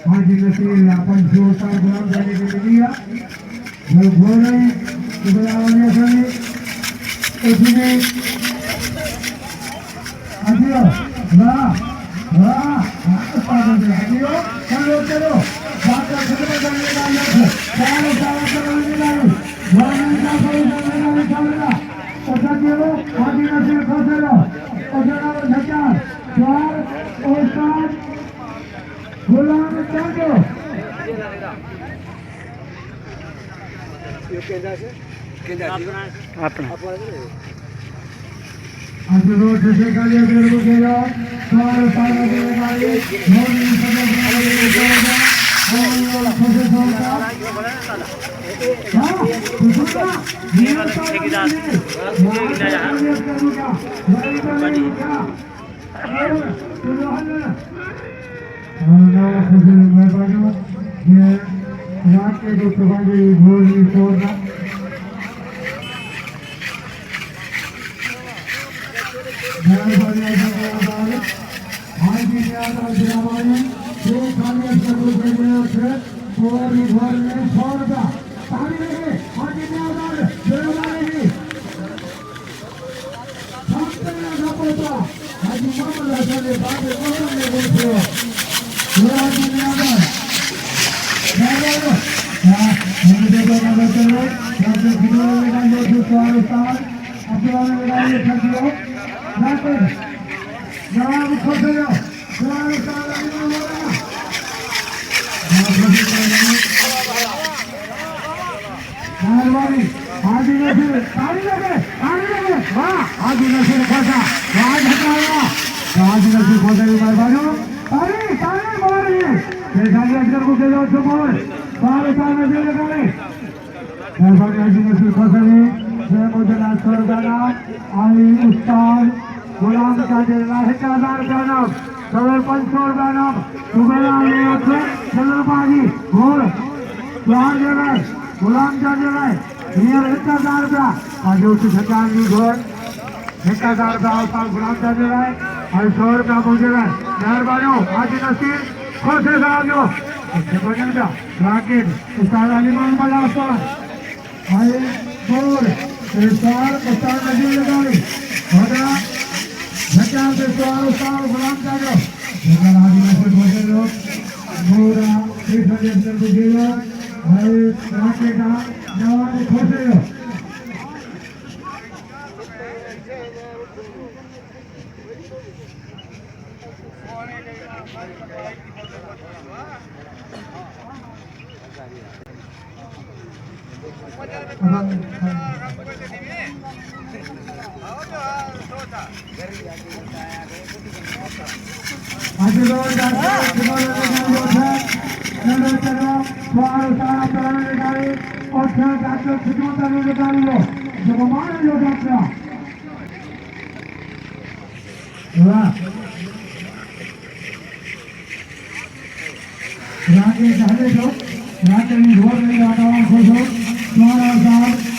हाजी नसीर अपन जोता गुलाम जाने के लिए वो बोल रहे कि बुलावने से उसने हाजियो वाह वाह पागल है हाजियो चलो चलो बात खत्म करने का है सारा सारा करने का है वाह का कोई नहीं चलेगा ओसा चलो हाजी नसीर को चलो ओसा झटका चार और सात गुलाम जानो आज रोड से गाड़ी अगर वो गया सारे सारे गाड़ी मोनी सब और खुद सोचा हां सुना ये ठेकेदार मैं बाजू ये रात के जो प्रभावी भोली छोड़ना मैं बाजू आगे हाई की ज़्यादा जवानी जो खाने से लोग हैं फिर और घर में छोड़ना पानी में हाई की ज़्यादा जवानी सबसे ज़्यादा पता हाई मामला चले बातें कौन ने बोलते हो गुलाम ज़्यादा हम देखो नजर चलो जब वीडियो में गाइस जो स्वागत अपना में गाइस थकियो जाकर जवाब खोज लो स्वागत मेहरबानी हाजी नसीर ताली लगे वाह हाजी नसीर खोजा वाह हटाया हाजी नसीर खोजा मेहरबानी ताली ताली मार रही है ये गाड़ी अंदर को चलो तो बोल सारे सारे दे लगाए मेहरबानी हाजी नसीर खोजा जय मोदना सरदारा आली उस्ताद गुलाम कादिर ठेकेदार नाम सवेर 500 नाम सुबेरा ले उठे चंद्रबाजी घोड़ चार जगह गुलाम जगह नियर 1000 आज उस ठेकेदार की घोड़ 1000 का गुलाम जगह और 100 रुपया पहुंचेगा मेहरबानी हाजी नसीर खुश है साहब बनेगा राकेट उस्ताद अली मोहम्मद आसमान आए घोड़ उस्ताद नजीर लगाई होगा झटका से उस्ताद गुलाम जागो लेकिन आज नसीर पहुंचे लोग पूरा 300 को गिरो भाई राकेट का जवान खुश है आज रोड गाड़ी और डॉक्टर खिदमत गाड़ी लो जो मान लो डॉक्टर राकेश हले जो राकेश घोर में आता हूँ खुश हो तुम्हारा साथ